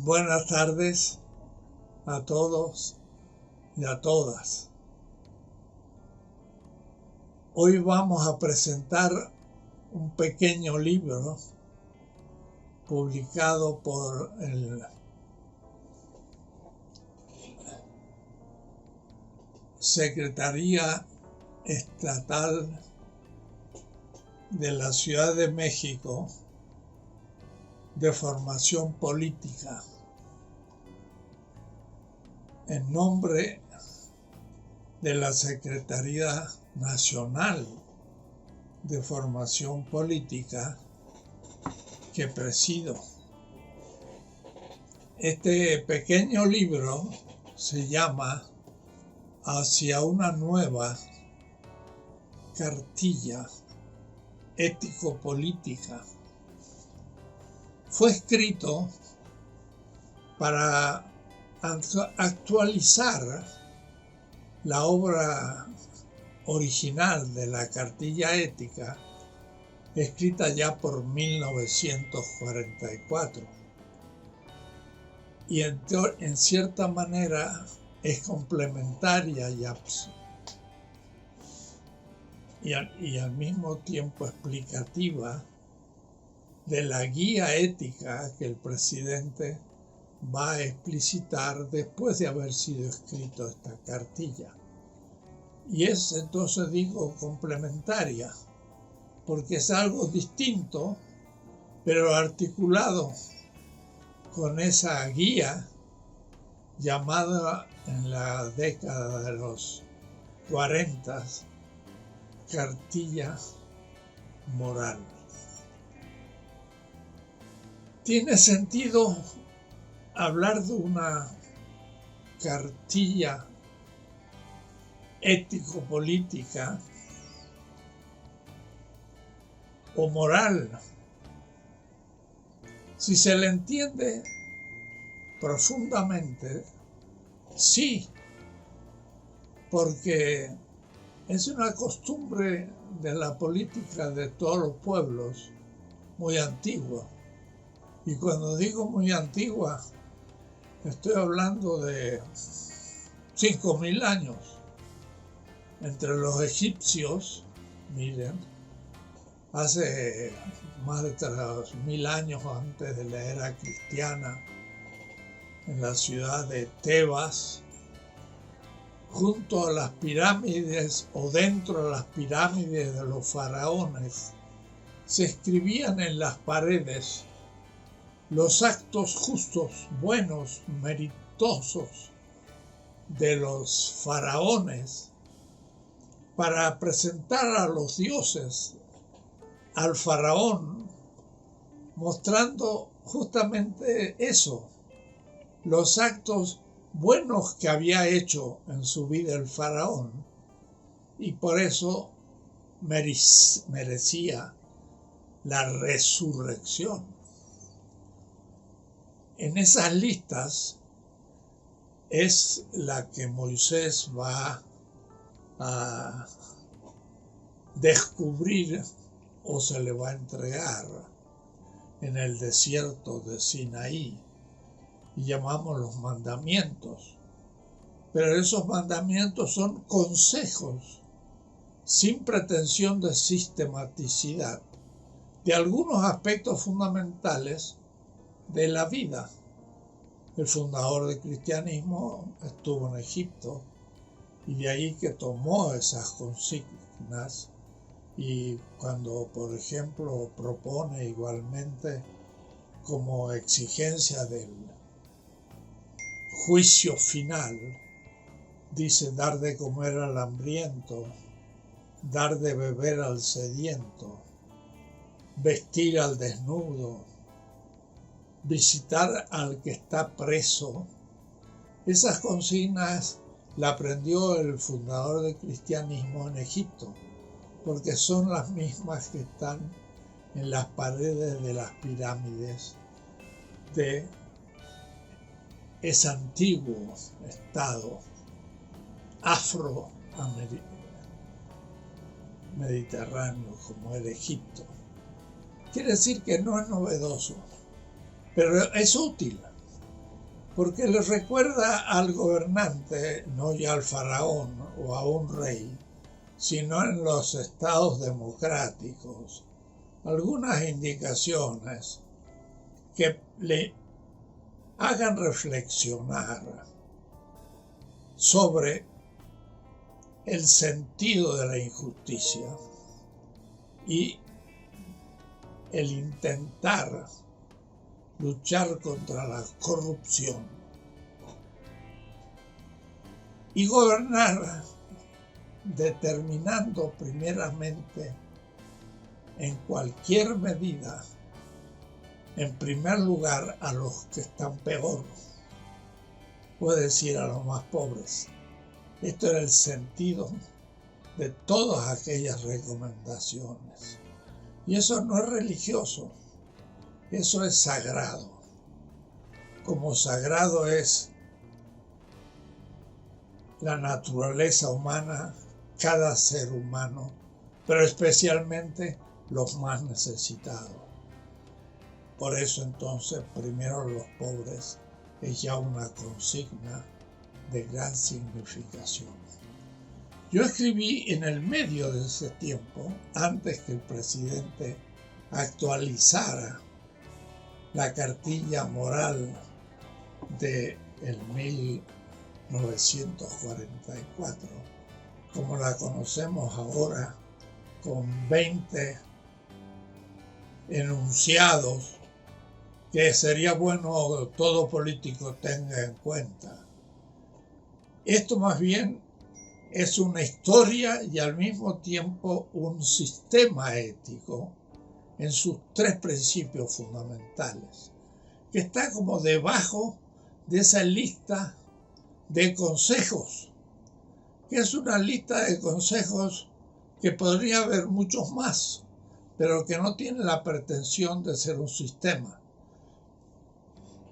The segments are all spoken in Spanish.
Buenas tardes a todos y a todas. Hoy vamos a presentar un pequeño libro publicado por el Secretaría Estatal de la Ciudad de México de Formación Política, en nombre de la Secretaría Nacional de Formación Política que presido. Este pequeño libro se llama Hacia una nueva cartilla ético-política. Fue escrito para actualizar la obra original de la cartilla ética, escrita ya por 1944. Y en cierta manera es complementaria y al mismo tiempo explicativa de la guía ética que el presidente va a explicitar después de haber sido escrito esta cartilla. Y es, entonces digo, complementaria, porque es algo distinto, pero articulado con esa guía llamada en la década de los 40 cartilla moral. Tiene sentido hablar de una cartilla ético-política o moral si se le entiende profundamente. Sí, porque es una costumbre de la política de todos los pueblos muy antigua. Y cuando digo muy antigua, estoy hablando de 5.000 años. Entre los egipcios, miren, hace más de 3.000 años antes de la era cristiana, en la ciudad de Tebas, junto a las pirámides o dentro de las pirámides de los faraones, se escribían en las paredes los actos justos, buenos, meritosos de los faraones para presentar a los dioses al faraón, mostrando justamente eso, los actos buenos que había hecho en su vida el faraón, y por eso merecía la resurrección. En esas listas es la que Moisés va a descubrir o se le va a entregar en el desierto de Sinaí, y llamamos los mandamientos. Pero esos mandamientos son consejos sin pretensión de sistematicidad de algunos aspectos fundamentales de la vida. El fundador del cristianismo estuvo en Egipto y de ahí que tomó esas consignas, y cuando, por ejemplo, propone igualmente como exigencia del juicio final, dice dar de comer al hambriento, dar de beber al sediento, vestir al desnudo, visitar al que está preso. Esas consignas la aprendió el fundador del cristianismo en Egipto, porque son las mismas que están en las paredes de las pirámides de ese antiguo estado afro-mediterráneo como era Egipto. Quiere decir que no es novedoso, pero es útil. porque le recuerda al gobernante, no ya al faraón o a un rey, sino en los estados democráticos, algunas indicaciones que le hagan reflexionar sobre el sentido de la injusticia y el intentar luchar contra la corrupción y gobernar determinando primeramente en cualquier medida, en primer lugar, a los que están peor, puede decir a los más pobres. Esto era el sentido de todas aquellas recomendaciones. Y eso no es religioso, eso es sagrado. Como sagrado es la naturaleza humana, cada ser humano, pero especialmente los más necesitados. Por eso entonces, primero los pobres es ya una consigna de gran significación. Yo escribí en el medio de ese tiempo, antes que el presidente actualizara la cartilla moral del 1944, como la conocemos ahora, con 20 enunciados que sería bueno todo político tenga en cuenta. Esto más bien es una historia y al mismo tiempo un sistema ético en sus tres principios fundamentales, que está como debajo de esa lista de consejos, que es una lista de consejos que podría haber muchos más, pero que no tiene la pretensión de ser un sistema.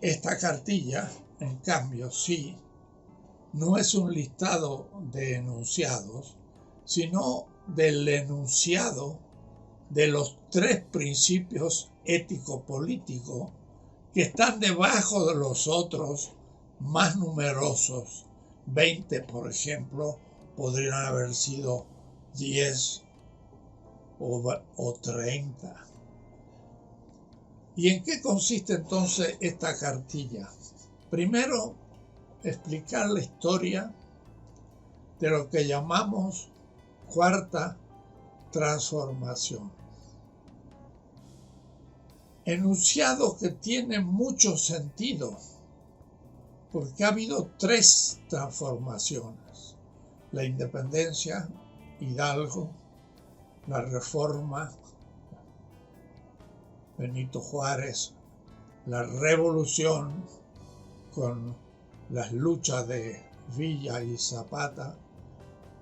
Esta cartilla, en cambio, sí, no es un listado de enunciados, sino del enunciado de los tres principios ético-políticos que están debajo de los otros más numerosos. 20, por ejemplo, podrían haber sido 10 o 30. ¿Y en qué consiste entonces esta cartilla? Primero, explicar la historia de lo que llamamos cuarta transformación. Enunciado que tiene mucho sentido, porque ha habido tres transformaciones: la independencia, Hidalgo, la reforma, Benito Juárez, la revolución con las luchas de Villa y Zapata,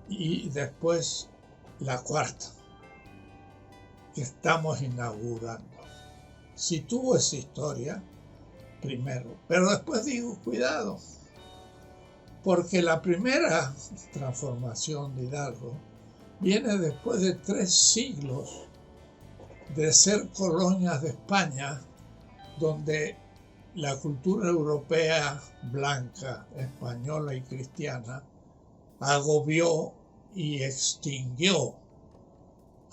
y después la cuarta, que estamos inaugurando. Sitúo esa historia primero, pero después digo, cuidado, porque la primera transformación de Hidalgo viene después de 3 siglos de ser colonias de España, donde la cultura europea blanca, española y cristiana agobió y extinguió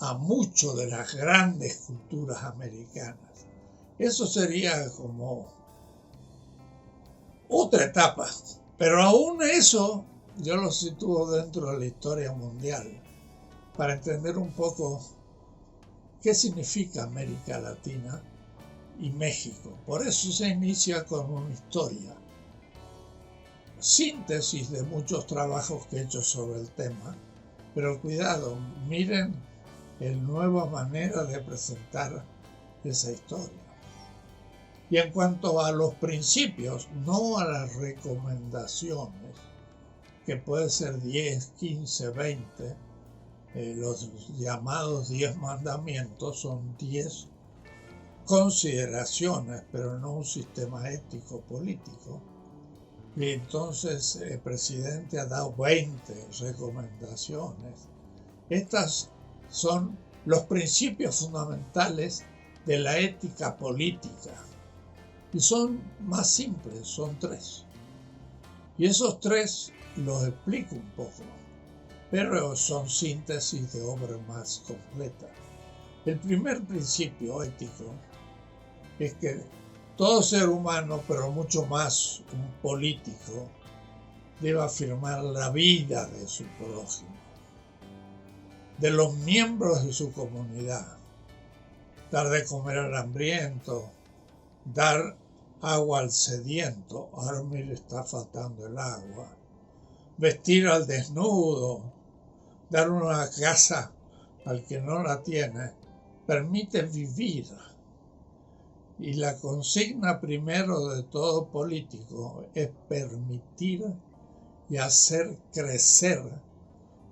a muchas de las grandes culturas americanas. Eso sería como otra etapa, pero aún eso yo lo sitúo dentro de la historia mundial para entender un poco qué significa América Latina y México. Por eso se inicia con una historia, síntesis de muchos trabajos que he hecho sobre el tema, pero cuidado, miren la nueva manera de presentar esa historia. Y en cuanto a los principios, no a las recomendaciones, que puede ser 10, 15, 20, los llamados 10 mandamientos son 10 consideraciones, pero no un sistema ético político. Y entonces el presidente ha dado 20 recomendaciones. Estas son los principios fundamentales de la ética política. Y son más simples, son tres. Y esos tres los explico un poco, pero son síntesis de obras más completas. El primer principio ético es que todo ser humano, pero mucho más un político, debe afirmar la vida de su prójimo, de los miembros de su comunidad, dar de comer al hambriento, dar agua al sediento, ahora me le está faltando el agua, vestir al desnudo, dar una casa al que no la tiene, permite vivir. Y la consigna primero de todo político es permitir y hacer crecer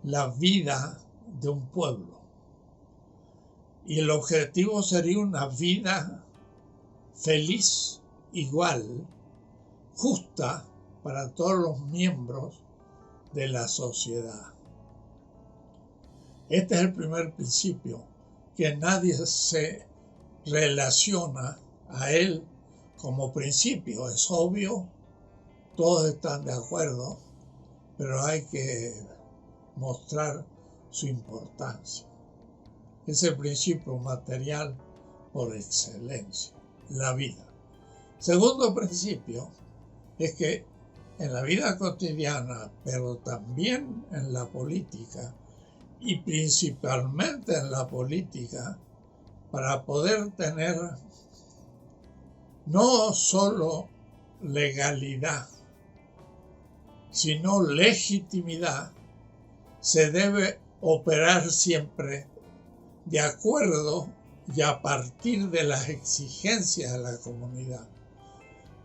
la vida de un pueblo. Y el objetivo sería una vida feliz, igual, justa para todos los miembros de la sociedad. Este es el primer principio, que nadie se relaciona a él como principio. Es obvio, todos están de acuerdo, pero hay que mostrar su importancia. Es el principio material por excelencia, la vida. Segundo principio es que en la vida cotidiana, pero también en la política, y principalmente en la política, para poder tener no solo legalidad, sino legitimidad, se debe operar siempre de acuerdo y a partir de las exigencias de la comunidad.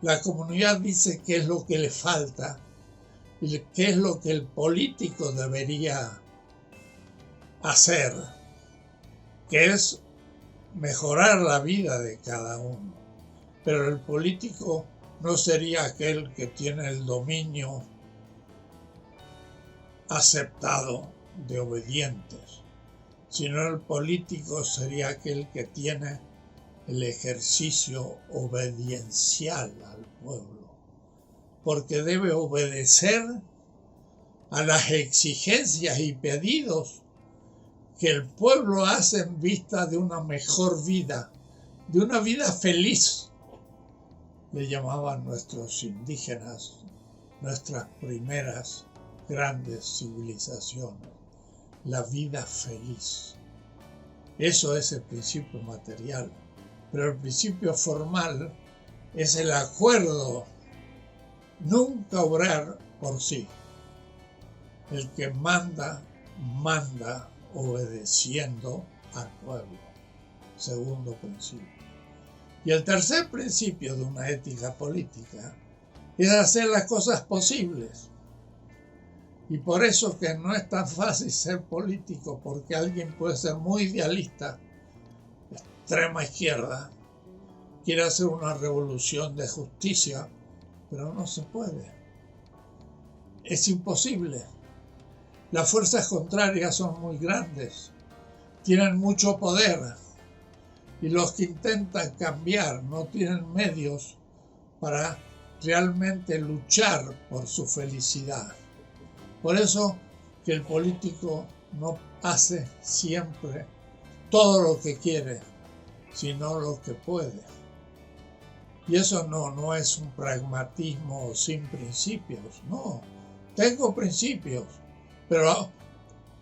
La comunidad dice qué es lo que le falta y qué es lo que el político debería hacer, que es mejorar la vida de cada uno. Pero el político no sería aquel que tiene el dominio aceptado de obedientes, sino el político sería aquel que tiene el ejercicio obediencial al pueblo, porque debe obedecer a las exigencias y pedidos que el pueblo hace en vista de una mejor vida, de una vida feliz. Le llamaban nuestros indígenas, nuestras primeras grandes civilizaciones, la vida feliz. Eso es el principio material, pero el principio formal es el acuerdo, nunca obrar por sí. El que manda, manda obedeciendo al pueblo. Segundo principio. Y el tercer principio de una ética política es hacer las cosas posibles. Y por eso que no es tan fácil ser político, porque alguien puede ser muy idealista, extrema izquierda, quiere hacer una revolución de justicia, pero no se puede. Es imposible. Las fuerzas contrarias son muy grandes, tienen mucho poder, y los que intentan cambiar no tienen medios para realmente luchar por su felicidad. Por eso que el político no hace siempre todo lo que quiere, sino lo que puede. Y eso no es un pragmatismo sin principios, no. Tengo principios, pero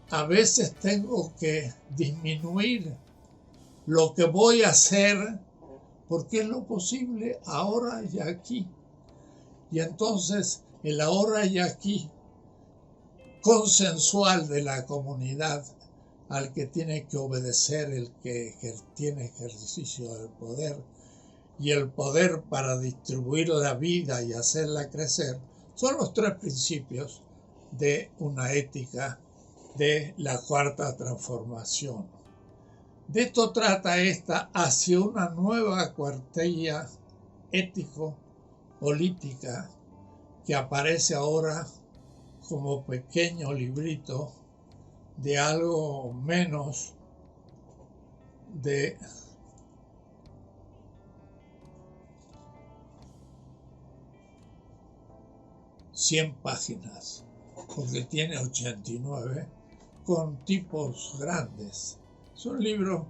a veces tengo que disminuir lo que voy a hacer porque es lo posible ahora y aquí. Y entonces el ahora y aquí consensual de la comunidad al que tiene que obedecer el que tiene ejercicio del poder, y el poder para distribuir la vida y hacerla crecer, son los tres principios de una ética de la cuarta transformación. De esto trata esta hacia una nueva cuartilla ético-política que aparece ahora como pequeño librito de algo menos de 100 páginas, porque tiene 89, con tipos grandes. Es un libro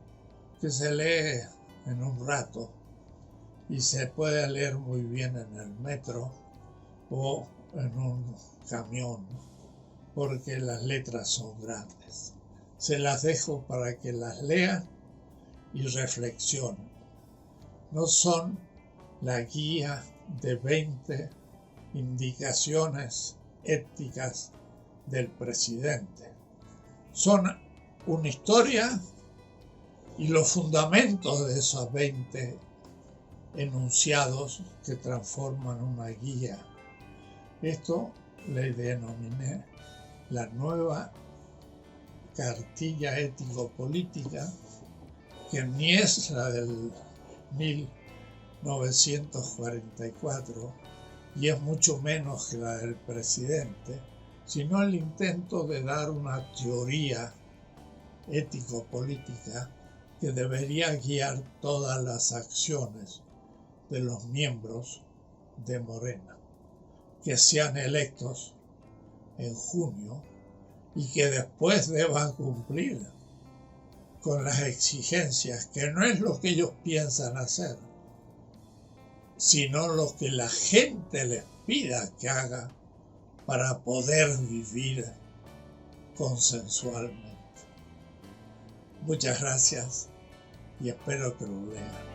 que se lee en un rato y se puede leer muy bien en el metro o en un camión, porque las letras son grandes. Se las dejo para que las lean y reflexionen. No son la guía de 20 indicaciones éticas del presidente. Son una historia y los fundamentos de esos 20 enunciados que transforman una guía. Esto le denominé la nueva cartilla ético-política, que ni es la del 1944 y es mucho menos que la del presidente, sino el intento de dar una teoría ético-política que debería guiar todas las acciones de los miembros de Morena, que sean electos en junio y que después deban cumplir con las exigencias, que no es lo que ellos piensan hacer, sino lo que la gente les pida que haga para poder vivir consensualmente. Muchas gracias y espero que lo lean.